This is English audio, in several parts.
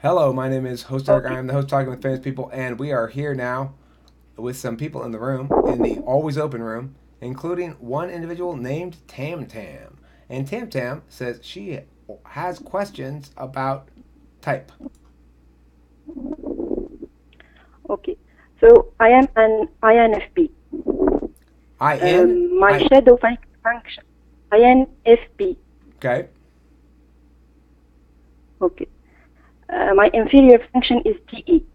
Hello, my name is Host Eric. I Okay. am the host talking with famous people, and we are here now with some people in the room, in the always open room, including one individual named Tam Tam. And Tam Tam says she has questions about type. Okay. So I am an INFP. I N My I shadow function. INFP. okay. Okay. My inferior function is TE.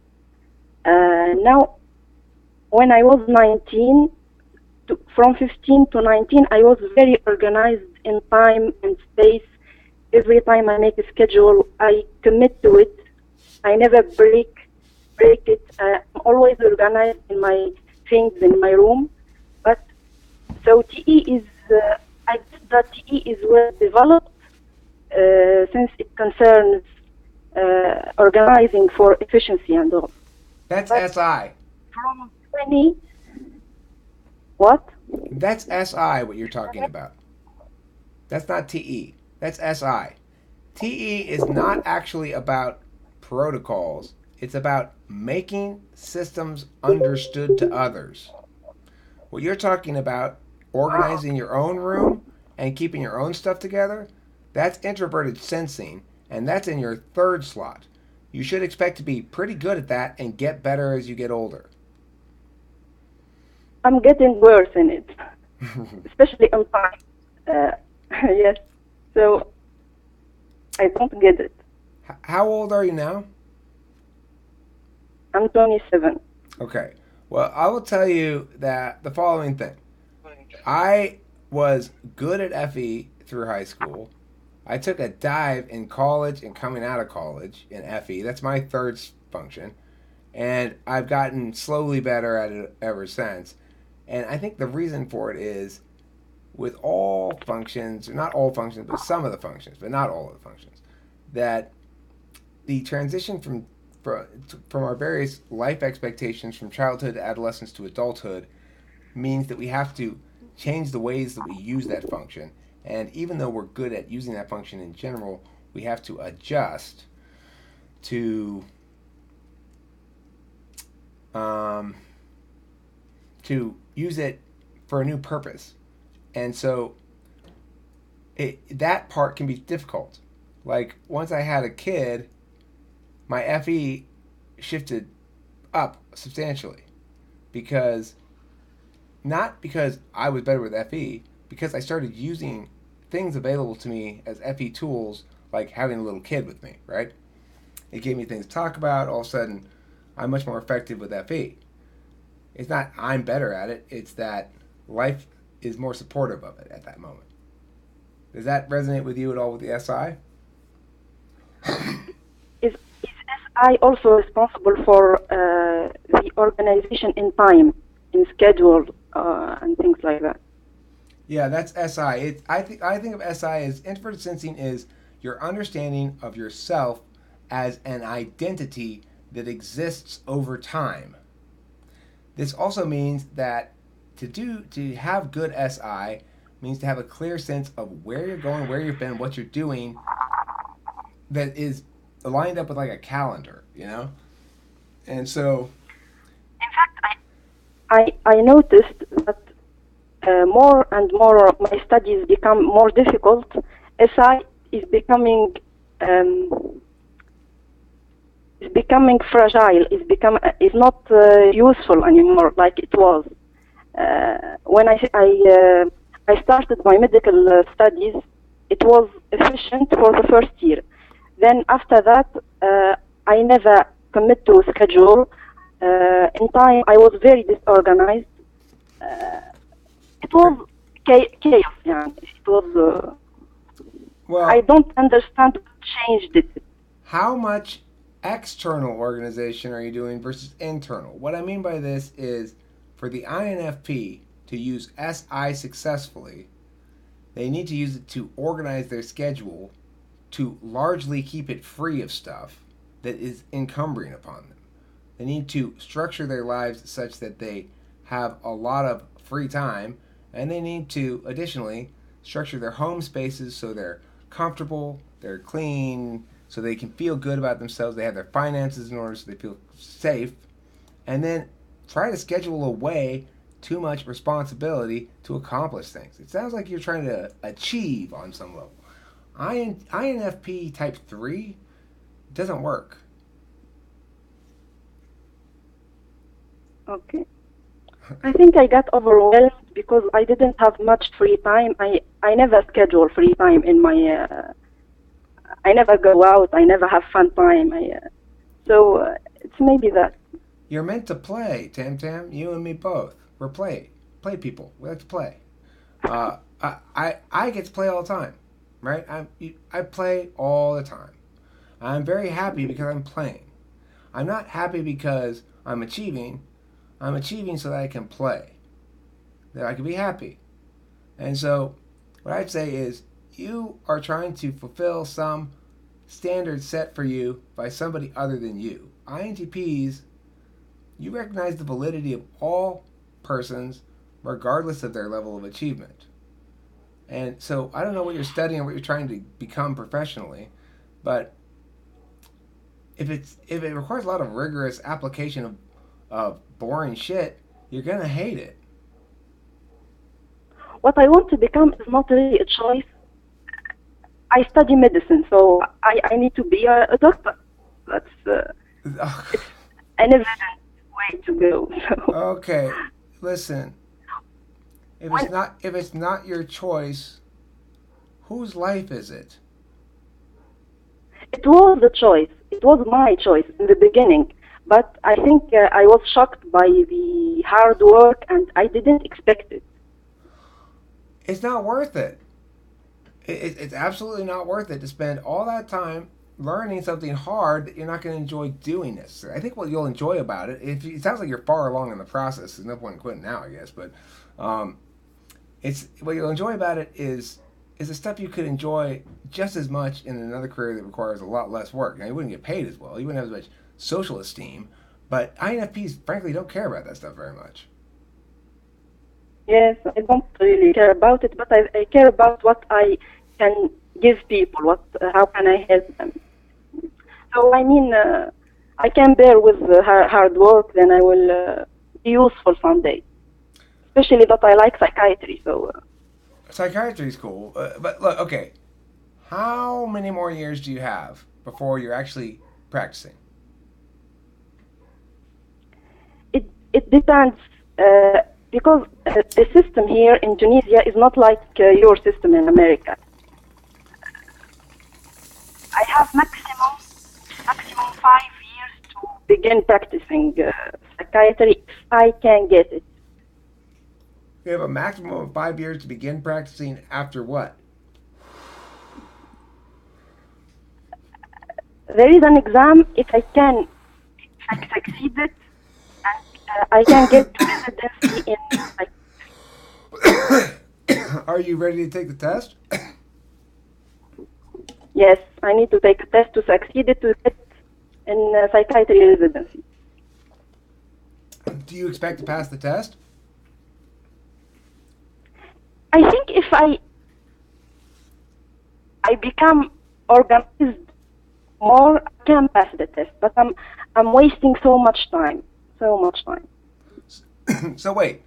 Now, when I was 19, from 15 to 19, I was very organized in time and space. Every time I make a schedule, I commit to it. I never break it. I'm always organized in my things in my room. But so TE is, I guess that TE is well developed since it concerns organizing for efficiency and all. That's But SI. from 20, what? That's SI what you're talking about. That's not TE. That's SI. TE is not actually about protocols. It's about making systems understood to others. What you're talking about, organizing your own room and keeping your own stuff together, that's introverted sensing, and that's in your third slot. You should expect to be pretty good at that and get better as you get older. I'm getting worse in it, especially on time. Uh, yes. So I don't get it. How old are you now? I'm 27. Okay. Well, I will tell you that the following thing. I was good at FE through high school. I took a dive in college and coming out of college in FE. That's my third function. And I've gotten slowly better at it ever since. And I think the reason for it is with all functions, not all functions, but some of the functions, but not all of the functions, that the transition from our various life expectations from childhood to adolescence to adulthood means that we have to change the ways that we use that function. And even though we're good at using that function in general, we have to adjust to um, use it for a new purpose. And so that part can be difficult. Like once I had a kid, my FE shifted up substantially because not because I was better with FE, because I started using things available to me as FE tools, like having a little kid with me, right? It gave me things to talk about. All of a sudden, I'm much more effective with FE. It's not I'm better at it, it's that life is more supportive of it at that moment. Does that resonate with you at all with the SI? Is SI also responsible for the organization in time, in schedule, and things like that? Yeah, that's SI. I think of SI as introverted sensing is your understanding of yourself as an identity that exists over time. This also means that to have good SI means to have a clear sense of where you're going, where you've been, what you're doing that is lined up with like a calendar, you know? And so In fact, I noticed that more and more my studies become more difficult. SI is becoming um, is becoming fragile. Is not useful anymore like it was. When I started my medical studies, it was efficient for the first year. Then after that, I never commit to a schedule. In time, I was very disorganized. Uh, it okay. was chaos. Yeah. It was. I Well, don't understand what changed it. how much external organization are you doing versus internal? What I mean by this is for the INFP to use SI successfully, they need to use it to organize their schedule to largely keep it free of stuff that is encumbering upon them. They need to structure their lives such that they have a lot of free time, and they need to additionally structure their home spaces so they're comfortable, they're clean, so they can feel good about themselves. They have their finances in order so they feel safe. And then try to schedule away too much responsibility to accomplish things. It sounds like you're trying to achieve on some level. INFP type 3 doesn't work. Okay. I think I got overwhelmed because I didn't have much free time. I never schedule free time in my. I never go out. I never have fun time. So it's maybe that. You're meant to play, Tam Tam. You and me both. We're play people. We like to play. I get to play all the time, right? I play all the time. I'm very happy because I'm playing. I'm not happy because I'm achieving. I'm achieving so that I can play, that I can be happy. And so, what I'd say is, you are trying to fulfill some standard set for you by somebody other than you. INTPs, you recognize the validity of all persons, regardless of their level of achievement. And so, I don't know what you're studying or what you're trying to become professionally, but if it requires a lot of rigorous application of boring shit, you're gonna hate it. What I want to become is not really a choice. I study medicine, so I need to be a doctor. That's it's an evident way to go. So. Okay, listen. If it's not your choice, whose life is it? It was the choice. It was my choice in the beginning. But I think I was shocked by the hard work, and I didn't expect it. It's not worth it. It's absolutely not worth it to spend all that time learning something hard that you're not going to enjoy doing this. I think what you'll enjoy about it, it sounds like you're far along in the process. There's no point in quitting now, I guess. But it's what you'll enjoy about it is the stuff you could enjoy just as much in another career that requires a lot less work. Now, you wouldn't get paid as well. You wouldn't have as much social esteem. But INFPs, frankly, don't care about that stuff very much. Yes, I don't really care about it, but I care about what I can give people. How can I help them? So I mean, I can bear with hard work, then I will be useful someday. Especially that I like psychiatry. So psychiatry is cool, but look, okay. How many more years do you have before you're actually practicing? It depends. Because the system here in Tunisia is not like your system in America. I have maximum 5 years to begin practicing psychiatry if I can get it. You have a maximum of 5 years to begin practicing after what? There is an exam. If I can succeed it, I can get to residency in. Are you ready to take the test? Yes, I need to take a test to succeed it to get in psychiatry residency. Do you expect to pass the test? I think if I become organized more, I can pass the test. But I'm wasting so much time. So much time. So wait,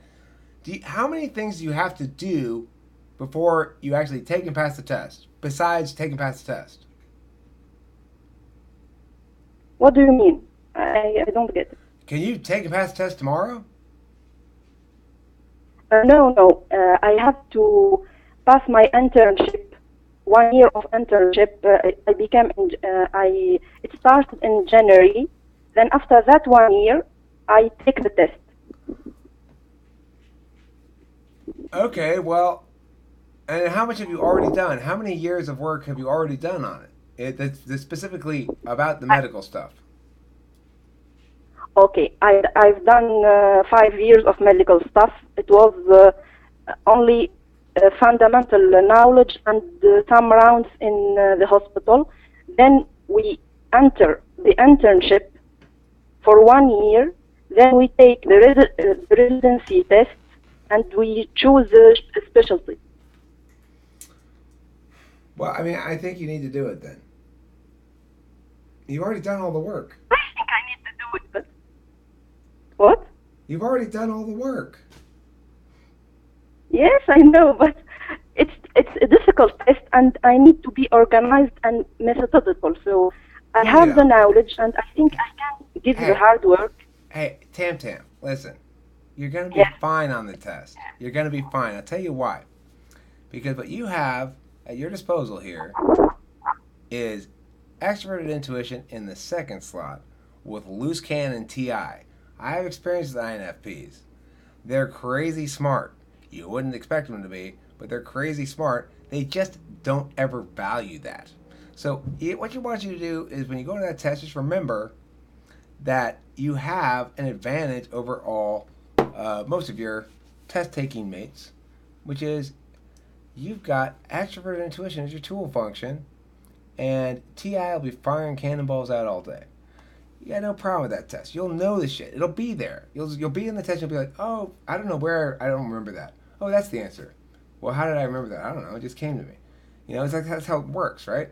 how many things do you have to do before you actually take and pass the test, besides taking past the test? What do you mean? I don't get it. Can you take and pass the test tomorrow? No. I have to pass my internship. 1 year of internship. I became. It started in January. Then after that 1 year, I take the test. Okay, well, and how much have you already done? How many years of work have you already done on it? That's specifically about the medical stuff. Okay, I've done 5 years of medical stuff. It was only fundamental knowledge and some rounds in the hospital. Then we enter the internship for 1 year. Then we take the residency test and we choose a specialty. Well, I mean, I think you need to do it then. You've already done all the work. I think I need to do it, but what? You've already done all the work. Yes, I know, but it's a difficult test, and I need to be organized and methodical. So I have the Yeah. knowledge, and I think I can give the Hey, hard work. hey, Tam Tam, listen. You're going to be Yes. fine on the test. You're going to be fine. I'll tell you why. Because what you have at your disposal here is extroverted intuition in the second slot with loose cannon TI. I have experience with INFPs. They're crazy smart. You wouldn't expect them to be, but they're crazy smart. They just don't ever value that. So what you want you to do is when you go to that test, just remember that you have an advantage over all most of your test taking mates, which is you've got extroverted intuition as your tool function, and TI will be firing cannonballs out all day. You got no problem with that test. You'll know the shit. It'll be there. You'll be in the test. You'll be like, oh, I don't know where. I don't remember that. Oh, that's the answer. Well, how did I remember that? I don't know. It just came to me. You know, it's like that's how it works, right?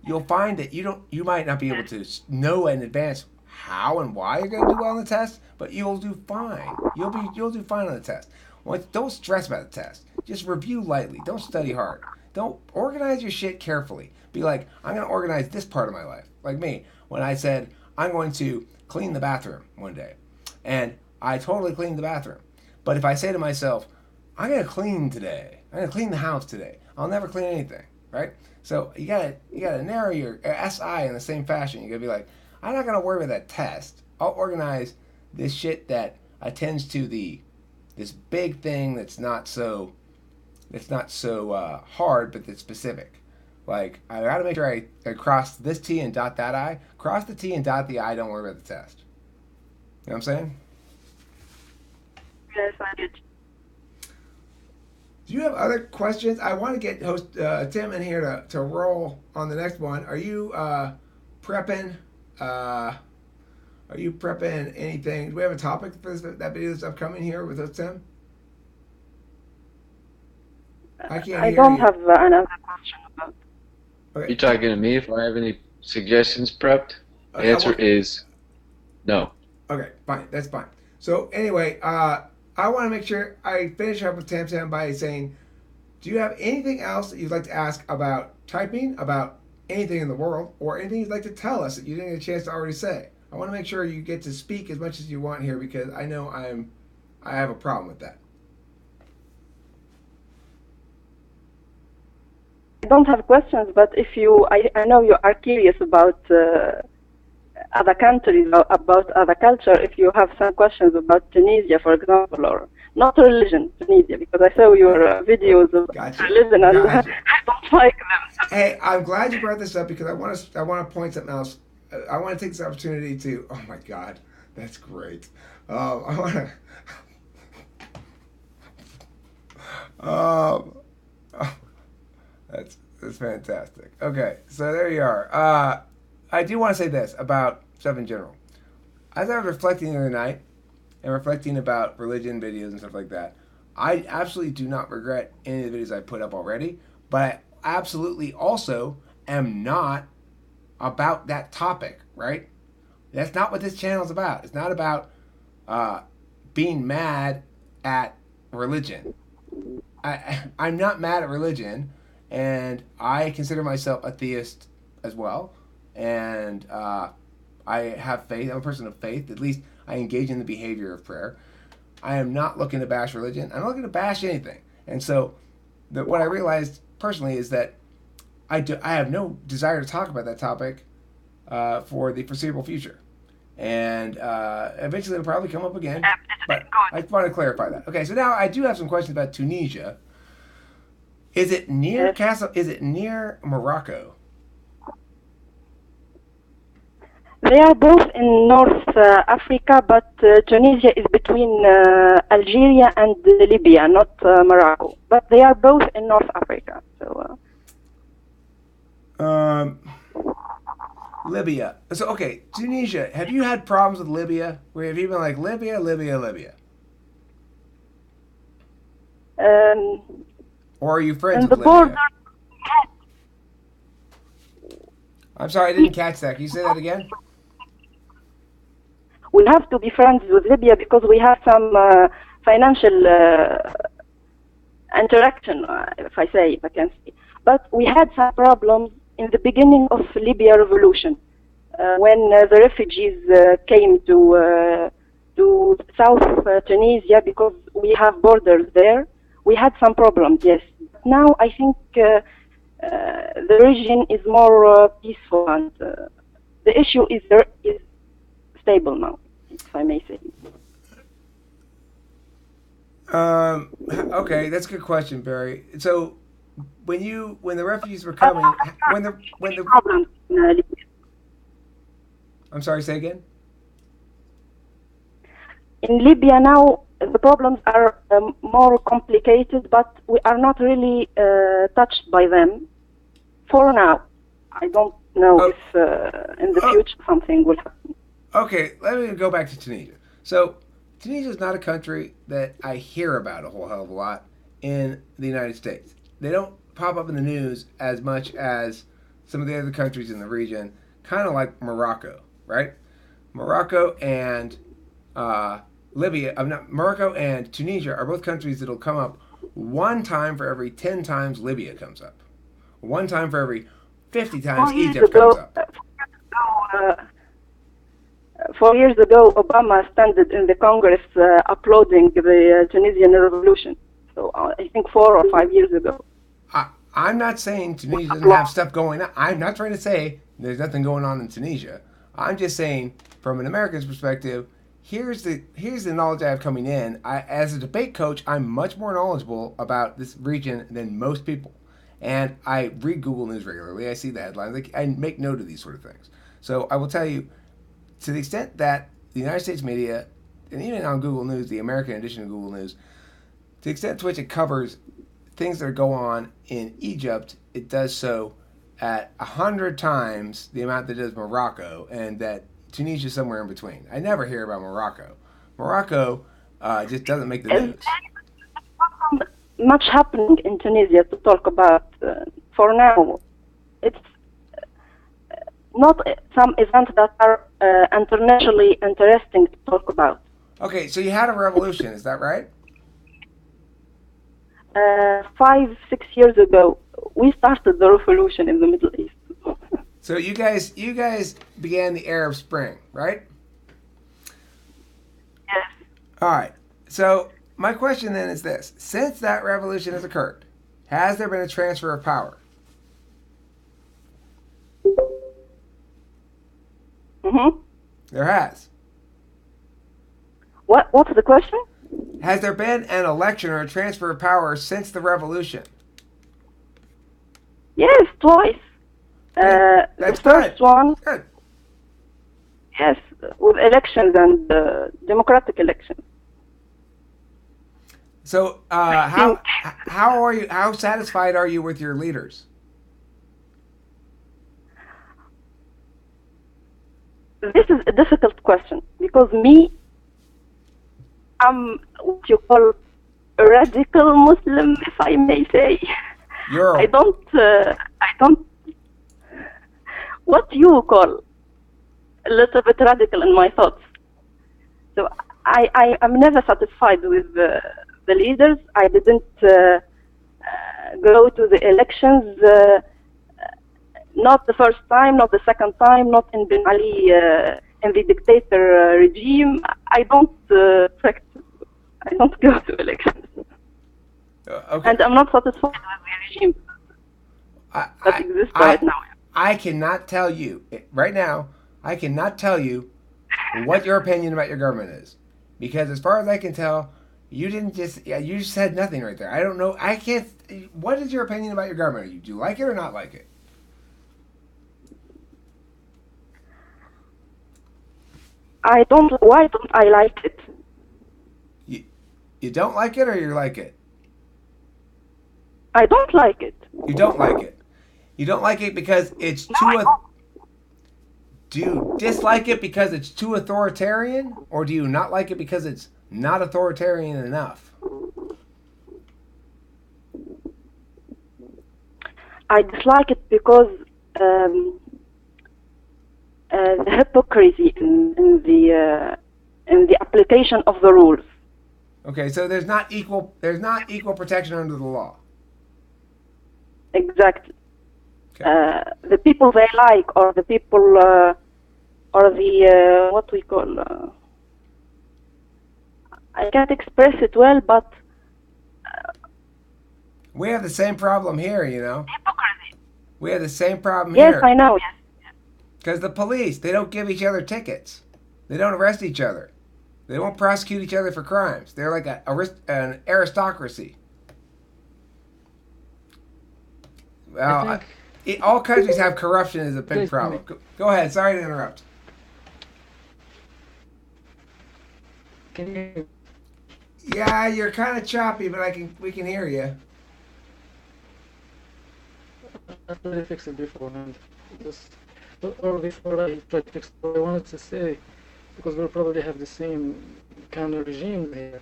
You'll find that you might not be able to know in advance how and why you're going to do well on the test, but you'll do fine. You'll do fine on the test. Don't stress about the test. Just review lightly. Don't study hard. Don't organize your shit carefully. Be like, I'm going to organize this part of my life. Like me, when I said I'm going to clean the bathroom one day, and I totally cleaned the bathroom. But if I say to myself, I'm going to clean today. I'm going to clean the house today. I'll never clean anything, right? So you gotta narrow your SI in the same fashion. You gotta be like, I'm not gonna worry about that test. I'll organize this shit that attends to this big thing that's not so hard, but that's specific. Like I gotta make sure I cross this T and dot that I. Cross the T and dot the I. Don't worry about the test. You know what I'm saying? Yes, I did. Do you have other questions? I want to get host Tim in here to roll on the next one. Are you prepping? Are you prepping anything? Do we have a topic for that video that's upcoming here with us, Tim? I can't I hear don't you. have another question about. Okay. You talking to me if I have any suggestions prepped? The answer is no. Okay, fine. That's fine. So anyway, I want to make sure I finish up with Tam Tam by saying, do you have anything else that you'd like to ask about typing, about anything in the world, or anything you'd like to tell us that you didn't get a chance to already say? I want to make sure you get to speak as much as you want here because I know I have a problem with that. I don't have questions, but if I know you are curious about other countries, about other culture. If you have some questions about Tunisia, for example, or not religion, Tunisia, because I saw your videos of religion and I don't like them. Hey, I'm glad you brought this up because I want to point something else. I want to take this opportunity to. Oh my God, that's great. I want to. That's fantastic. Okay, so there you are. I do want to say this about stuff in general. As I was reflecting the other night and reflecting about religion videos and stuff like that, I absolutely do not regret any of the videos I put up already, but I absolutely also am not about that topic, right? That's not what this channel is about. It's not about being mad at religion. I'm not mad at religion, and I consider myself a theist as well. And I have faith. I'm a person of faith. At least I engage in the behavior of prayer. I am not looking to bash religion. I'm not looking to bash anything. And so what I realized personally is that I have no desire to talk about that topic for the foreseeable future. And eventually it'll probably come up again. But I want to clarify that. Okay, so now I do have some questions about Tunisia. Is it near Is it near Morocco? They are both in North Africa, but Tunisia is between Algeria and Libya, not Morocco. But they are both in North Africa. So. Libya. So okay, Tunisia. Have you had problems with Libya? Where have you been like Libya? Or are you friends with Libya? Border. I'm sorry, I didn't catch that. Can you say that again? We have to be friends with Libya because we have some financial interaction, if I can say. But we had some problems in the beginning of Libya revolution when the refugees came to South Tunisia because we have borders there. We had some problems, yes. Now I think the region is more peaceful and the issue is stable now, if I may say. Okay, that's a good question, Barry. So, when the refugees were coming, when the Problems in Libya. I'm sorry, say again. In Libya now, the problems are more complicated, but we are not really touched by them for now. I don't know if in the future something will happen. Okay, let me go back to Tunisia. So, Tunisia is not a country that I hear about a whole hell of a lot in the United States. They don't pop up in the news as much as some of the other countries in the region, kind of like Morocco, right? Morocco and Morocco and Tunisia are both countries that'll come up one time for every 10 times Libya comes up. One time for every 50 times Egypt comes up. 4 years ago, Obama standed in the Congress applauding the Tunisian revolution. So I think 4 or 5 years ago. I'm not saying Tunisia doesn't have stuff going on. I'm not trying to say there's nothing going on in Tunisia. I'm just saying, from an American's perspective, here's the knowledge I have coming in. As a debate coach, I'm much more knowledgeable about this region than most people. And I read Google News regularly. I see the headlines. I make note of these sort of things. So I will tell you, to the extent that the United States media, and even on Google News, the American edition of Google News, to the extent to which it covers things that go on in Egypt, it does so at 100 times the amount that it does Morocco, and that Tunisia is somewhere in between. I never hear about Morocco. Morocco just doesn't make the news. Much happening in Tunisia to talk about for now. It's not some events that are internationally interesting to talk about. Okay, so you had a revolution, is that right? 5-6 years ago, we started the revolution in the Middle East. So you guys began the Arab Spring, right? Yes. All right. So my question then is this: since that revolution has occurred, has there been a transfer of power? Mm-hmm. There has. What's the question? Has there been an election or a transfer of power since the revolution? Yes, twice. That's the first good. one, Good. yes, with elections and democratic elections. So how are you? How satisfied are you with your leaders? This is a difficult question because I'm what you call a radical Muslim, if I may say. I don't. What you call a little bit radical in my thoughts. So I am never satisfied with the leaders. I didn't go to the elections. Not the first time, not the second time, not in Ben Ali, in the dictator regime. I don't go to elections. Okay. And I'm not satisfied with the regime that exists right now. I cannot tell you right now. I cannot tell you what your opinion about your government is, because as far as I can tell, you just said nothing right there. I don't know. I can't. What is your opinion about your government? Do you like it or not like it? Why don't I like it? You don't like it or you like it? I don't like it. You don't like it. You don't like it because it's do you dislike it because it's too authoritarian, or do you not like it because it's not authoritarian enough? I dislike it because the hypocrisy in the application of the rules. Okay, so there's not equal protection under the law. Exactly. Okay. The people they like, or the people, or the what we call. I can't express it well, but We have the same problem here, you know. hypocrisy. We have the same problem Yes, here. I know. Because the police, they don't give each other tickets. They don't arrest each other. They won't prosecute each other for crimes. They're like an aristocracy. Well, all countries have corruption as a big problem. Go ahead. Sorry to interrupt. Can you? Yeah, you're kind of choppy, but we can hear you. I tried to fix it beforehand. Or before I tried to fix it, what I wanted to say, because we'll probably have the same kind of regime here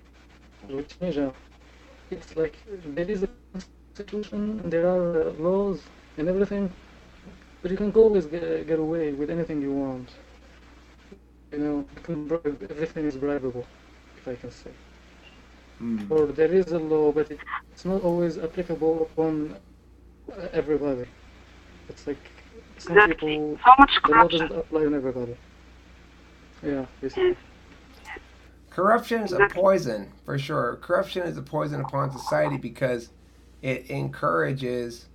with Tunisia. It's like there is a constitution and there are laws and everything, but you can always get away with anything you want. You know, everything is bribable, if I can say. Or there is a law, but it's not always applicable upon everybody. It's like some Exactly. people, So much the law corruption. doesn't apply on everybody. Yeah, basically. Corruption is a poison, for sure. Corruption is a poison upon society because it encourages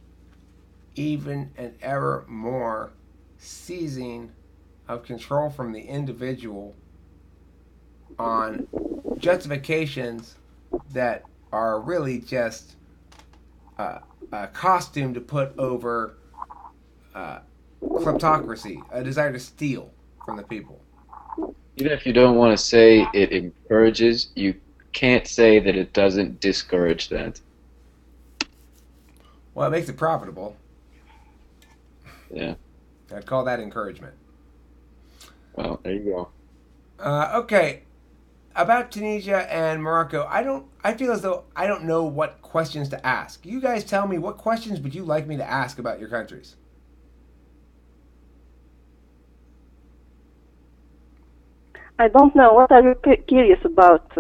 even and ever more seizing of control from the individual on justifications that are really just a costume to put over kleptocracy, a desire to steal from the people. Even if you don't want to say it encourages, you can't say that it doesn't discourage that. Well, it makes it profitable. Yeah. I'd call that encouragement. Well, there you go. Okay, about Tunisia and Morocco, I feel as though I don't know what questions to ask. You guys tell me, what questions would you like me to ask about your countries? I don't know. What are you curious about?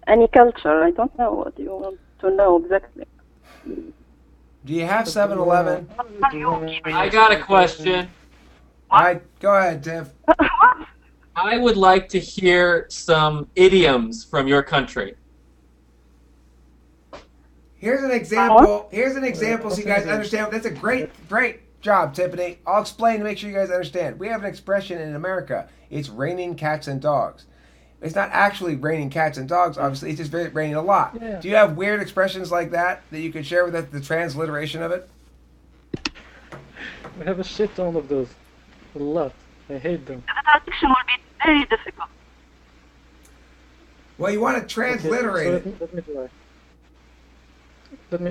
Any culture? I don't know what you want to know exactly. Do you have 7-Eleven? I got a question. All right, go ahead, Tiff. I would like to hear some idioms from your country. Here's an example. Here's an example so you guys understand. That's a great job, Tiffany. I'll explain to make sure you guys understand. We have an expression in America. It's raining cats and dogs. It's not actually raining cats and dogs, obviously. It's just raining a lot. Yeah. Do you have weird expressions like that you could share with us, the transliteration of it? We have a shit ton of those. A lot. I hate them. The traduction will be very difficult. Well, you want to transliterate Okay, it. so let me try.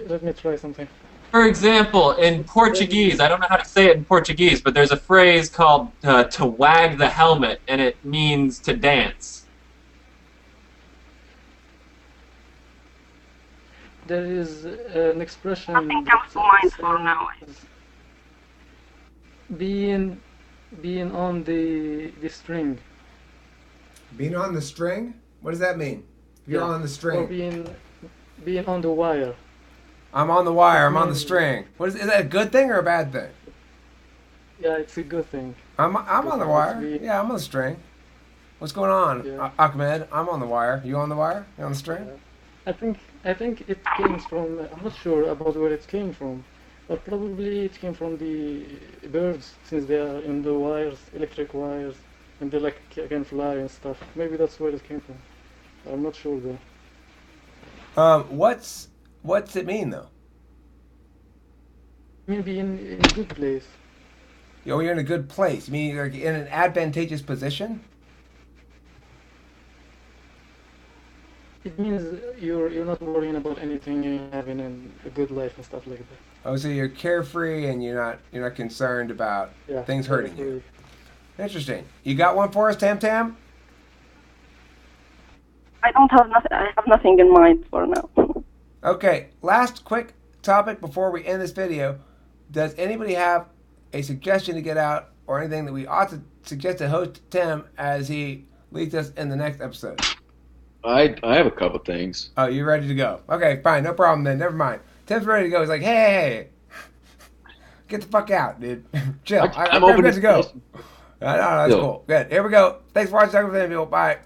Let me try something. For example, in Portuguese, I don't know how to say it in Portuguese, but there's a phrase called to wag the helmet, and it means to dance. There is an expression. Nothing comes to mind for now. Being on the string. Being on the string? What does that mean? If you're on the Or string. being on the wire. I'm on the wire. I'm on the string. Is that a good thing or a bad thing? Yeah, it's a good thing. I'm on the wire. Yeah, I'm on the string. What's going on, Yeah. Ahmed? I'm on the wire. You on the wire? You on the string? I think it came from. I'm not sure about where it came from, but probably it came from the birds, since they are in the wires, electric wires, and they can fly and stuff. Maybe that's where it came from. I'm not sure though. What's it mean though? Maybe in a good place. You're in a good place. You mean you're in an advantageous position? It means you're not worrying about anything. You're having a good life and stuff like that. Oh, so you're carefree and you're not concerned about Yeah. things hurting you. Carefree. Interesting. You got one for us, Tam Tam? I don't have nothing. I have nothing in mind for now. Okay. Last quick topic before we end this video. Does anybody have a suggestion to get out or anything that we ought to suggest to host Tim as he leads us in the next episode? I have a couple things. Oh, you're ready to go. Okay, fine. No problem then. Never mind. Tim's ready to go. He's like, hey, get the fuck out, dude. Chill. I'm I'm open ready to go. to No, that's cool. Good. Here we go. Thanks for watching. Talk with people. Bye.